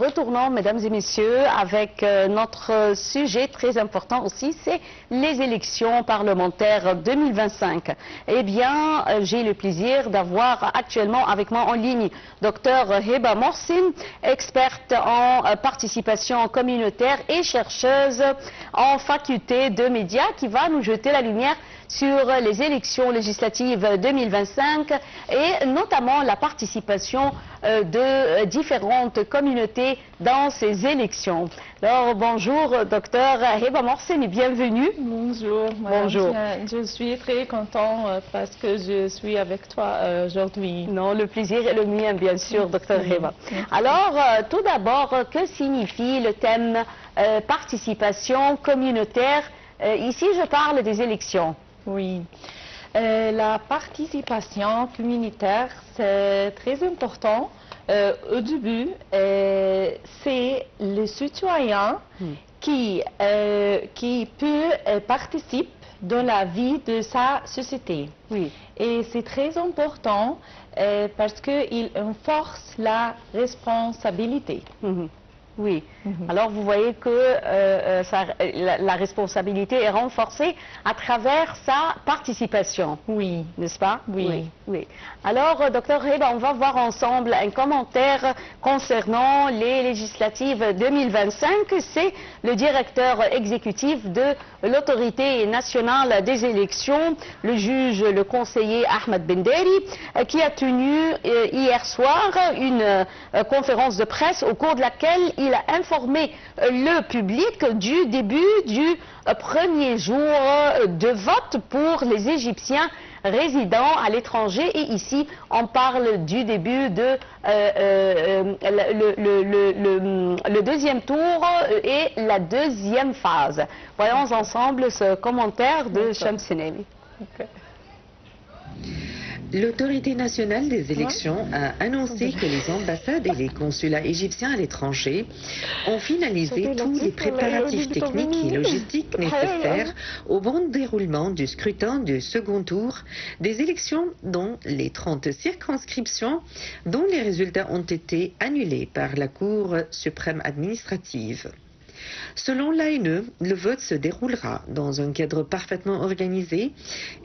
retournons, mesdames et messieurs, avec notre sujet très important aussi, c'est les élections parlementaires 2025. Eh bien, j'ai le plaisir d'avoir actuellement avec moi en ligne Dr Heba Mohsin, experte en participation communautaire et chercheuse en faculté de médias, qui va nous jeter la lumière sur les élections législatives 2025 et notamment la participation de différentes communautés dans ces élections. Alors bonjour docteur Heba Mohsin et bienvenue. Bonjour. Bonjour. Je suis très content parce que je suis avec toi aujourd'hui. Non, le plaisir est le mien bien sûr, docteur Heba. Alors tout d'abord, que signifie le thème participation communautaire? Ici je parle des élections. Oui. La participation communautaire, c'est très important. Au début, c'est le citoyen qui peut participer dans la vie de sa société. Oui. Et c'est très important parce qu'il renforce la responsabilité. Oui. Alors vous voyez que la responsabilité est renforcée à travers sa participation. Oui. N'est-ce pas? Oui. Oui. Alors, docteur Heba, on va voir ensemble un commentaire concernant les législatives 2025. C'est le directeur exécutif de l'autorité nationale des élections, le juge, le conseiller Ahmed Benderi, qui a tenu hier soir une conférence de presse au cours de laquelle il a informé le public du début du premier jour de vote pour les Égyptiens résidant à l'étranger. Et ici, on parle du début de le deuxième tour et la deuxième phase. Voyons ensemble ce commentaire de Shamsenemi. L'autorité nationale des élections a annoncé que les ambassades et les consulats égyptiens à l'étranger ont finalisé tous les préparatifs techniques et logistiques nécessaires au bon déroulement du scrutin du second tour des élections dans les 30 circonscriptions dont les résultats ont été annulés par la Cour suprême administrative. Selon l'ANE, le vote se déroulera dans un cadre parfaitement organisé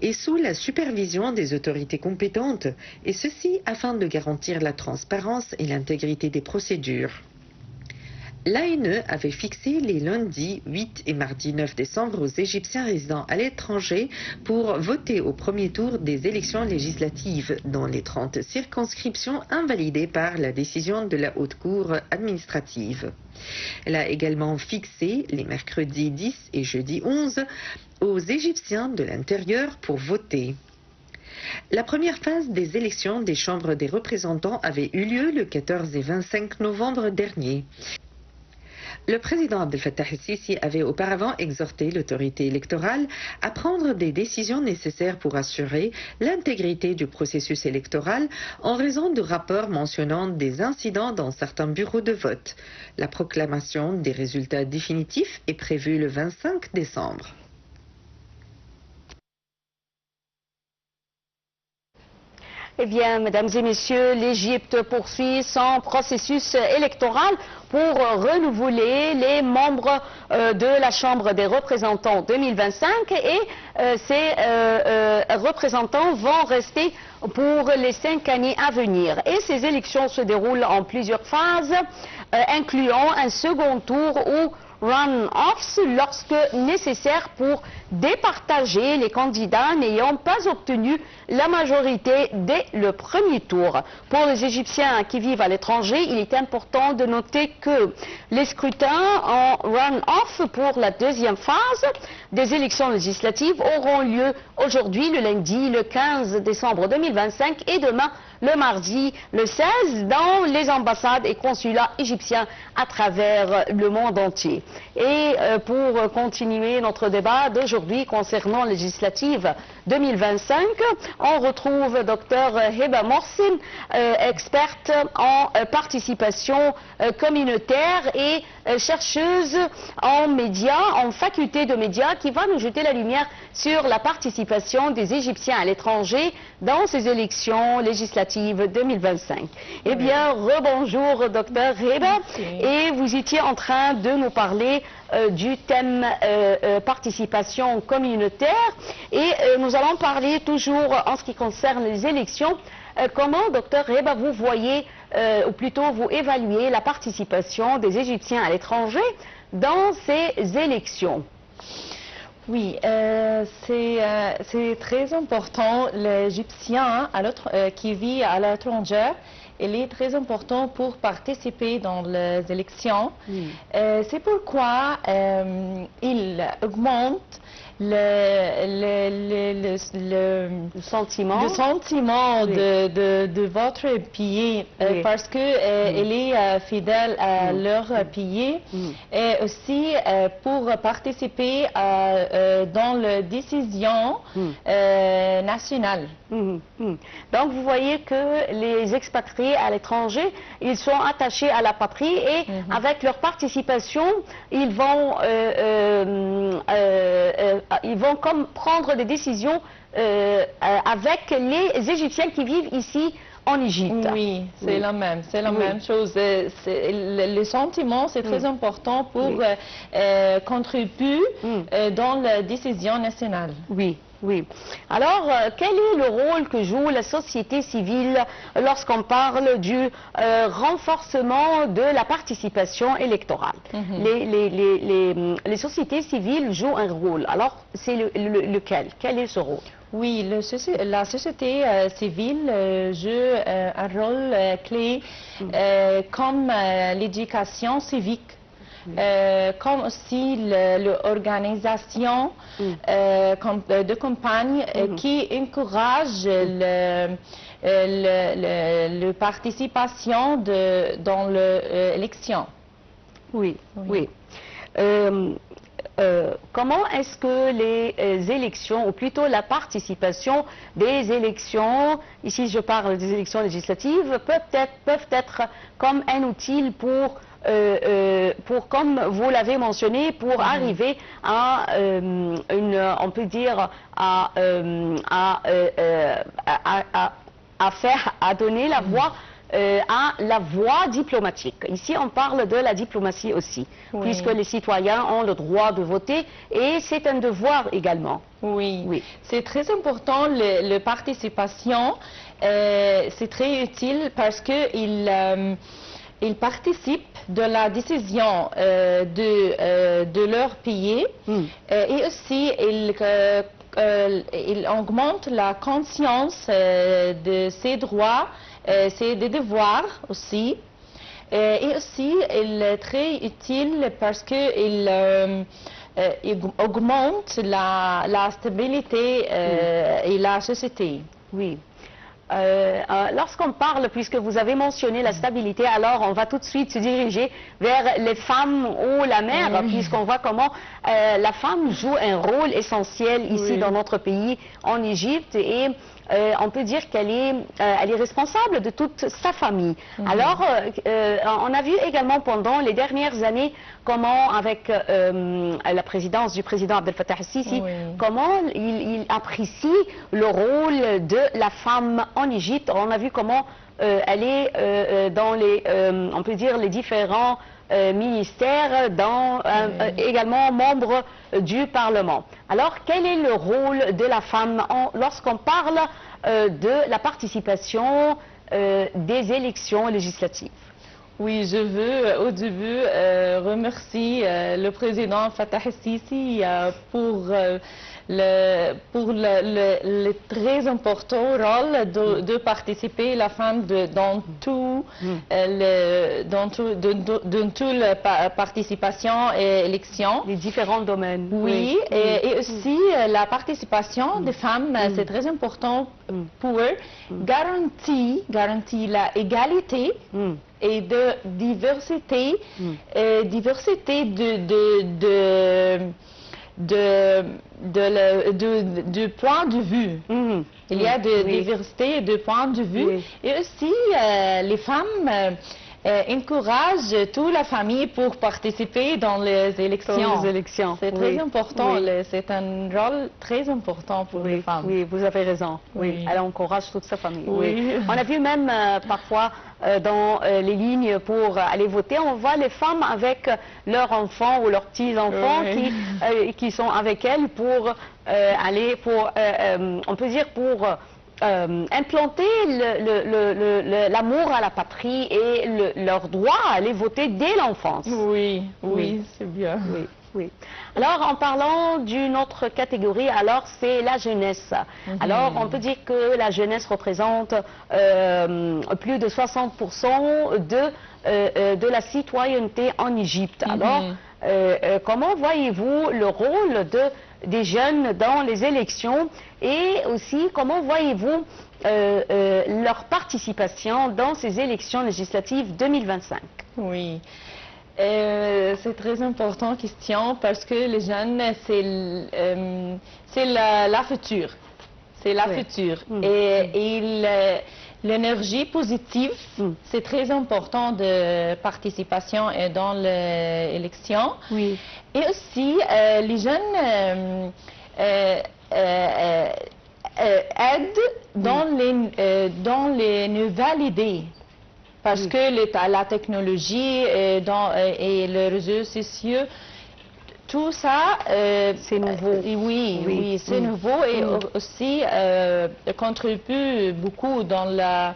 et sous la supervision des autorités compétentes, et ceci afin de garantir la transparence et l'intégrité des procédures. L'ANE avait fixé les lundis 8 et mardi 9 décembre aux Égyptiens résidant à l'étranger pour voter au premier tour des élections législatives dans les 30 circonscriptions invalidées par la décision de la Haute Cour administrative. Elle a également fixé les mercredis 10 et jeudi 11 aux Égyptiens de l'intérieur pour voter. La première phase des élections des chambres des représentants avait eu lieu le 14 et 25 novembre dernier. Le président Abdel Fattah el-Sisi avait auparavant exhorté l'autorité électorale à prendre des décisions nécessaires pour assurer l'intégrité du processus électoral en raison de rapports mentionnant des incidents dans certains bureaux de vote. La proclamation des résultats définitifs est prévue le 25 décembre. Eh bien, mesdames et messieurs, l'Égypte poursuit son processus électoral pour renouveler les membres de la Chambre des représentants 2025 et ces représentants vont rester pour les 5 années à venir. Et ces élections se déroulent en plusieurs phases, incluant un second tour où run-offs lorsque nécessaire pour départager les candidats n'ayant pas obtenu la majorité dès le premier tour. Pour les Égyptiens qui vivent à l'étranger, il est important de noter que les scrutins en run-off pour la deuxième phase des élections législatives auront lieu aujourd'hui, le lundi, le 15 décembre 2025 et demain, le mardi, le 16, dans les ambassades et consulats égyptiens à travers le monde entier. Et pour continuer notre débat d'aujourd'hui concernant législative 2025, on retrouve Dr Heba Mohsin, experte en participation communautaire et chercheuse en médias, en faculté de médias, qui va nous jeter la lumière sur la participation des Égyptiens à l'étranger dans ces élections législatives législatives 2025. Eh bien, rebonjour, docteur Heba. Et vous étiez en train de nous parler du thème participation communautaire. Et nous allons parler toujours en ce qui concerne les élections. Comment, docteur Heba, vous voyez, ou plutôt vous évaluez la participation des Égyptiens à l'étranger dans ces élections? Oui, c'est très important. L'Égyptien qui vit à l'étranger, il est très important pour participer dans les élections. C'est pourquoi il augmente le sentiment de votre pays, parce que il est fidèle à leur pays, et aussi pour participer dans les décisions nationales. Donc vous voyez que les expatriés à l'étranger, ils sont attachés à la patrie, et avec leur participation, ils vont comme prendre des décisions avec les Égyptiens qui vivent ici en Égypte. Oui, c'est la même chose. Le sentiment, c'est très important pour contribuer dans la décision nationale. Oui. Oui. Alors, quel est le rôle que joue la société civile lorsqu'on parle du renforcement de la participation électorale? Les sociétés civiles jouent un rôle. Alors, c'est lequel? Quel est ce rôle? Oui, la société civile joue un rôle clé comme l'éducation civique. Comme aussi l'organisation de campagne qui encourage la participation dans l'élection. Oui. Comment est-ce que les élections, ou plutôt la participation des élections, ici je parle des élections législatives, peuvent être comme un outil pour comme vous l'avez mentionné, pour arriver à on peut dire, à donner la voix à la voie diplomatique. Ici, on parle de la diplomatie aussi, puisque les citoyens ont le droit de voter, et c'est un devoir également. Oui. C'est très important, la participation, c'est très utile parce qu'ils participent de la décision de leur pays, et aussi ils augmentent la conscience de ses droits, ses devoirs aussi. Et aussi, il est très utile parce qu'il augmente la stabilité et la société. Oui. Lorsqu'on parle, puisque vous avez mentionné la stabilité, alors on va tout de suite se diriger vers les femmes ou la mère, puisqu'on voit comment la femme joue un rôle essentiel ici dans notre pays, en Égypte, et on peut dire qu'elle est responsable de toute sa famille. Alors, on a vu également pendant les dernières années comment, avec la présidence du président Abdel Fattah el-Sisi, comment il apprécie le rôle de la femme en Égypte. On a vu comment elle est dans on peut dire, les différents ministères, également membre du Parlement. Alors, quel est le rôle de la femme lorsqu'on parle de la participation des élections législatives? Oui, je veux au début remercier le président Fattah el-Sisi pour le très important rôle de participer la femme dans toute la participation et élection. Les différents domaines. Oui, et aussi la participation des femmes, c'est très important pour eux. Garantit la égalité et de diversité, de point de vue. Il y a de diversité de point de vue. Et aussi, les femmes encourage toute la famille pour participer dans les élections. C'est très important, c'est un rôle très important pour les femmes. Oui, vous avez raison. Oui. Elle encourage toute sa famille. On a vu même parfois dans les lignes pour aller voter, on voit les femmes avec leurs enfants ou leurs petits-enfants qui sont avec elles pour aller, on peut dire pour implanter l'amour à la patrie et leur droit à aller voter dès l'enfance. Oui, c'est bien. Oui. Alors, en parlant d'une autre catégorie, alors c'est la jeunesse. Alors, on peut dire que la jeunesse représente plus de 60% de la citoyenneté en Égypte. Alors, comment voyez-vous le rôle des jeunes dans les élections et aussi comment voyez-vous leur participation dans ces élections législatives 2025? Oui. C'est très importante question parce que les jeunes, c'est la future. C'est la future. Et l'énergie positive, c'est très important de participation dans l'élection. Oui. Et aussi, les jeunes aident dans les nouvelles idées. Parce que la technologie et les réseaux sociaux, tout ça, c'est nouveau. Oui, c'est nouveau et aussi contribue beaucoup dans le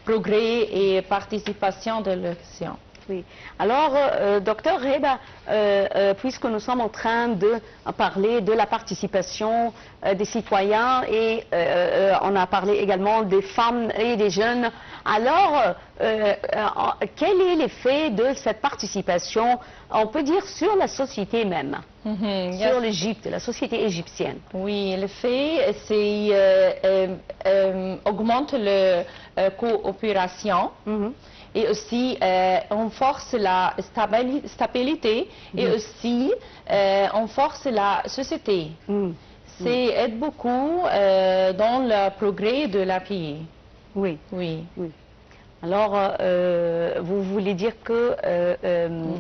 progrès et participation de l'élection. Oui. Alors, docteur Reba, puisque nous sommes en train de parler de la participation des citoyens et on a parlé également des femmes et des jeunes, alors quel est l'effet de cette participation, on peut dire, sur la société même, sur l'Égypte, la société égyptienne? Oui, l'effet, c'est augmente la coopération. Et aussi, on force la stabilité et aussi, on force la société. C'est aide beaucoup dans le progrès de la pays. Oui. Alors, vous voulez dire que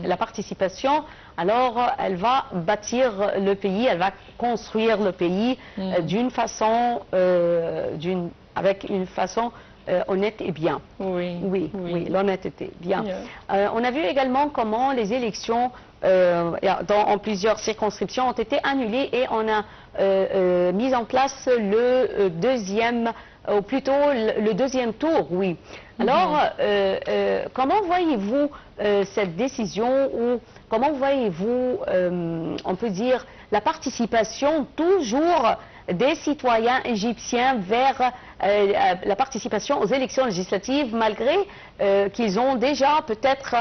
la participation, alors, elle va bâtir le pays, elle va construire le pays d'une façon, avec une façon honnête et bien. Oui, l'honnêteté, bien. On a vu également comment les élections en plusieurs circonscriptions ont été annulées et on a mis en place le deuxième, ou plutôt le deuxième tour, oui. Alors, comment voyez-vous cette décision ou comment voyez-vous, on peut dire, la participation toujours des citoyens égyptiens vers la participation aux élections législatives malgré qu'ils ont déjà peut-être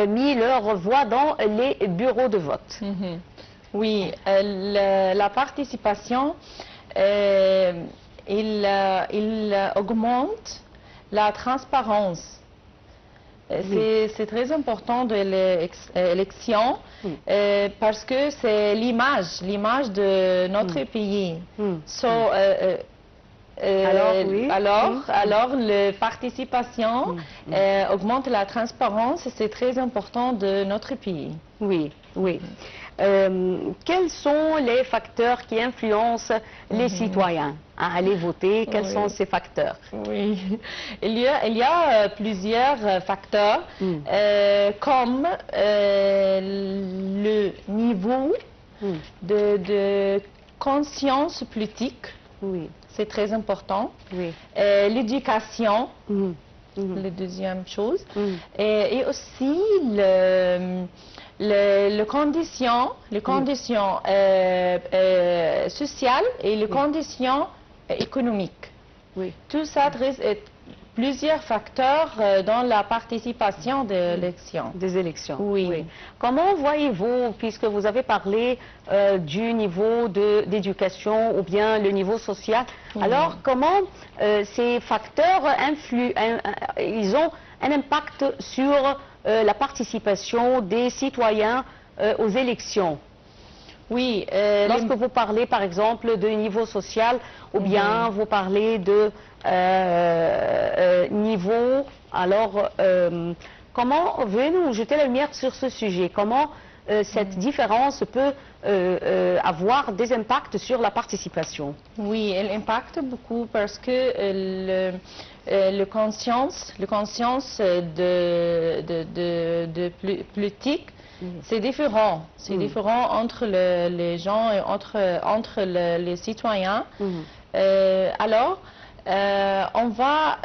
mis leur voix dans les bureaux de vote? Oui, la participation, il augmente la transparence. C'est très important de l'élection parce que c'est l'image de notre pays. Alors, la participation augmente la transparence, c'est très important de notre pays. Oui. Quels sont les facteurs qui influencent les citoyens à aller voter? Quels sont ces facteurs? Oui, il y a plusieurs facteurs, comme le niveau de conscience politique. C'est très important. L'éducation, la deuxième chose. Et aussi les conditions sociales et les conditions économiques. Tout ça, plusieurs facteurs dans la participation de l'élection. Des élections. Oui. Comment voyez-vous, puisque vous avez parlé du niveau d'éducation ou bien le niveau social, alors comment ces facteurs ils ont un impact sur la participation des citoyens aux élections? Oui. Lorsque vous parlez, par exemple, de niveau social, ou bien vous parlez de niveau, alors, Comment venez-nous jeter la lumière sur ce sujet? Comment cette différence peut avoir des impacts sur la participation? Oui, elle impacte beaucoup parce que le conscience de politique, c'est différent. C'est différent entre les gens et entre les citoyens. Alors, on va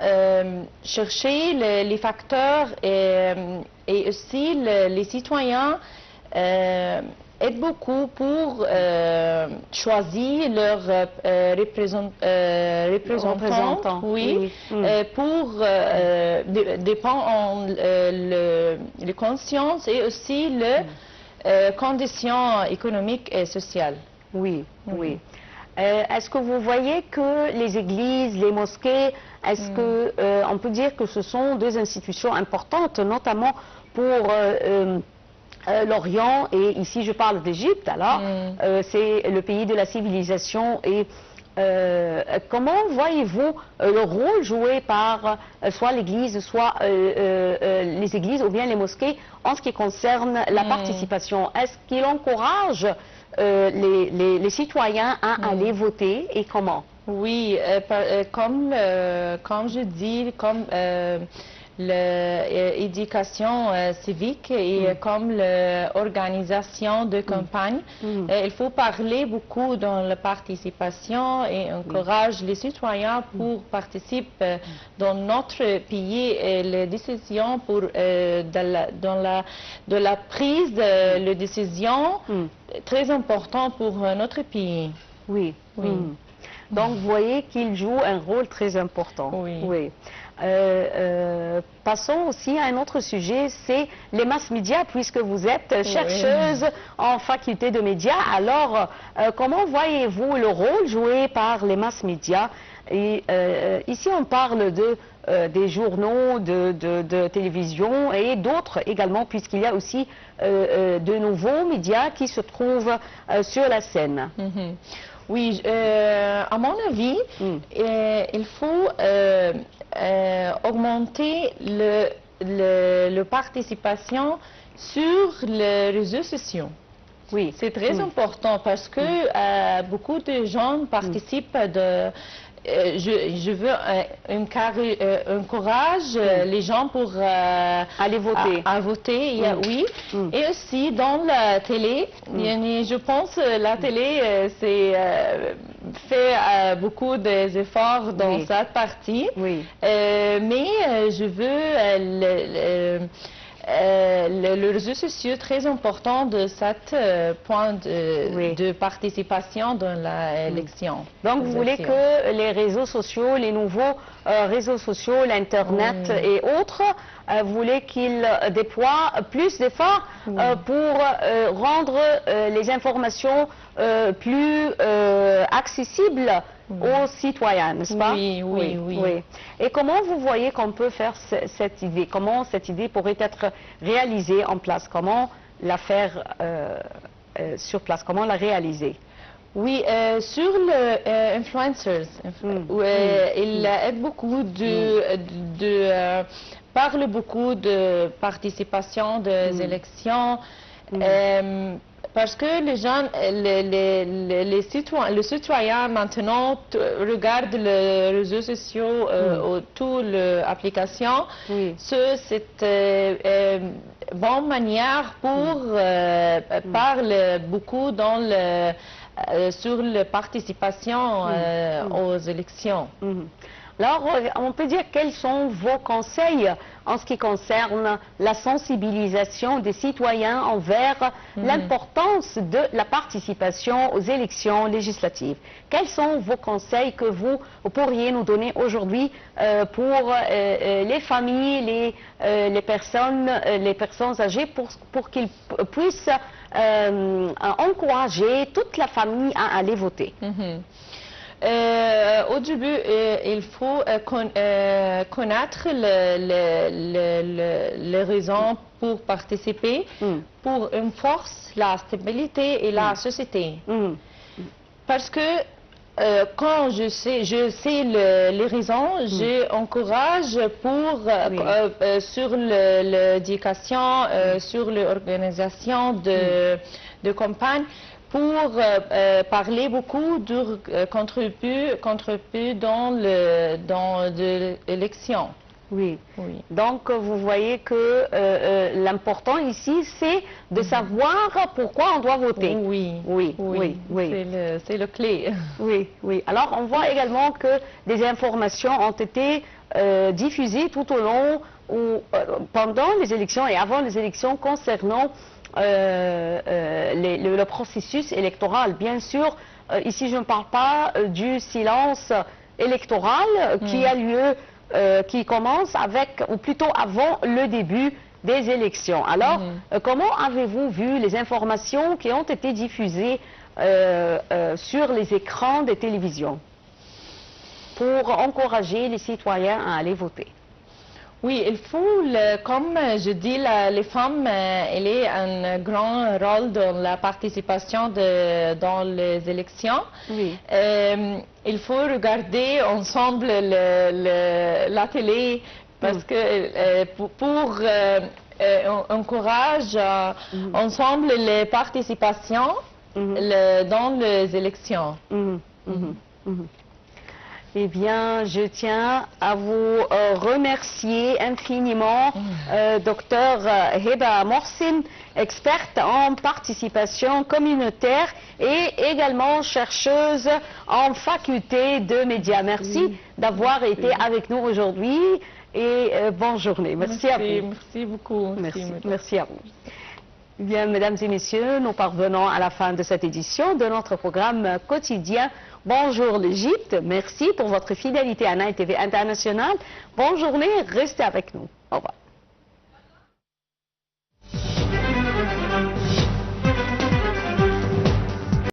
chercher les facteurs et aussi les citoyens aident beaucoup pour choisir leurs représentants, oui, pour dépendre les consciences et aussi les conditions économiques et sociales. Oui, oui. Est-ce que vous voyez que les églises, les mosquées, est-ce que on peut dire que ce sont deux institutions importantes, notamment pour l'Orient, et ici je parle d'Égypte, alors c'est le pays de la civilisation, et comment voyez-vous le rôle joué par soit l'Église, soit les églises ou bien les mosquées en ce qui concerne la participation? Est-ce qu'il encourage les citoyens à aller voter, et comment? Oui, comme je dis, comme l'éducation civique et comme l'organisation de campagne, il faut parler beaucoup dans la participation et encourager les citoyens pour participer dans notre pays et les décisions pour de la prise de décision très important pour notre pays. Oui. Donc vous voyez qu'il joue un rôle très important. Oui. Passons aussi à un autre sujet, c'est les mass médias, puisque vous êtes chercheuse en faculté de médias. Alors, comment voyez-vous le rôle joué par les mass médias? Et ici, on parle des journaux, de télévision et d'autres également, puisqu'il y a aussi de nouveaux médias qui se trouvent sur la scène. Oui, à mon avis, il faut augmenter la participation sur les réseaux sociaux. Oui. C'est très important parce que beaucoup de gens participent je veux encourager les gens pour aller voter. À voter, oui. Et aussi dans la télé, je pense la télé fait beaucoup d'efforts dans cette partie. Mais je veux le réseau social est très important de cette point de participation dans l'élection. Donc vous voulez que les réseaux sociaux, les nouveaux réseaux sociaux, l'Internet et autres, vous voulez qu'ils déploient plus d'efforts pour rendre les informations plus accessibles aux citoyens, n'est-ce pas? Oui. Et comment vous voyez qu'on peut faire cette idée? Comment cette idée pourrait être réalisée en place? Comment la faire sur place? Comment la réaliser? Oui, sur les influencers, il aide beaucoup parle beaucoup de participation des élections. Parce que les gens, les citoyens maintenant regardent les réseaux sociaux ou toutes les applications. C'est une bonne manière pour parler beaucoup sur la participation aux élections. Alors, on peut dire quels sont vos conseils en ce qui concerne la sensibilisation des citoyens envers l'importance de la participation aux élections législatives. Quels sont vos conseils que vous pourriez nous donner aujourd'hui pour les familles, les personnes âgées, pour qu'ils puissent encourager toute la famille à aller voter? Au début, il faut connaître les raisons pour participer, pour une force, la stabilité et la société. Parce que quand je sais les raisons, j'encourage sur l'éducation, sur l'organisation de campagne, pour parler beaucoup de contribuer dans l'élection. Oui. Donc, vous voyez que l'important ici, c'est de savoir pourquoi on doit voter. Oui. C'est le clé. Oui. Alors, on voit également que des informations ont été diffusées tout au long ou pendant les élections et avant les élections concernant le processus électoral. Bien sûr, ici, je ne parle pas du silence électoral qui a lieu qui commence avec, ou plutôt avant le début des élections. Alors, comment avez-vous vu les informations qui ont été diffusées sur les écrans des télévisions pour encourager les citoyens à aller voter? Oui, il faut, comme je dis, les femmes, elles ont un grand rôle dans la participation dans les élections. Oui. Il faut regarder ensemble la télé parce que pour encourager ensemble les participations dans les élections. Eh bien, je tiens à vous remercier infiniment, Dr Heba Mohsin, experte en participation communautaire et également chercheuse en faculté de médias. Merci d'avoir été avec nous aujourd'hui et bonne journée. Merci à vous. Merci beaucoup. Merci à vous. Eh bien, mesdames et messieurs, nous parvenons à la fin de cette édition de notre programme quotidien Bonjour l'Égypte. Merci pour votre fidélité à Nile TV International. Bonne journée, restez avec nous. Au revoir.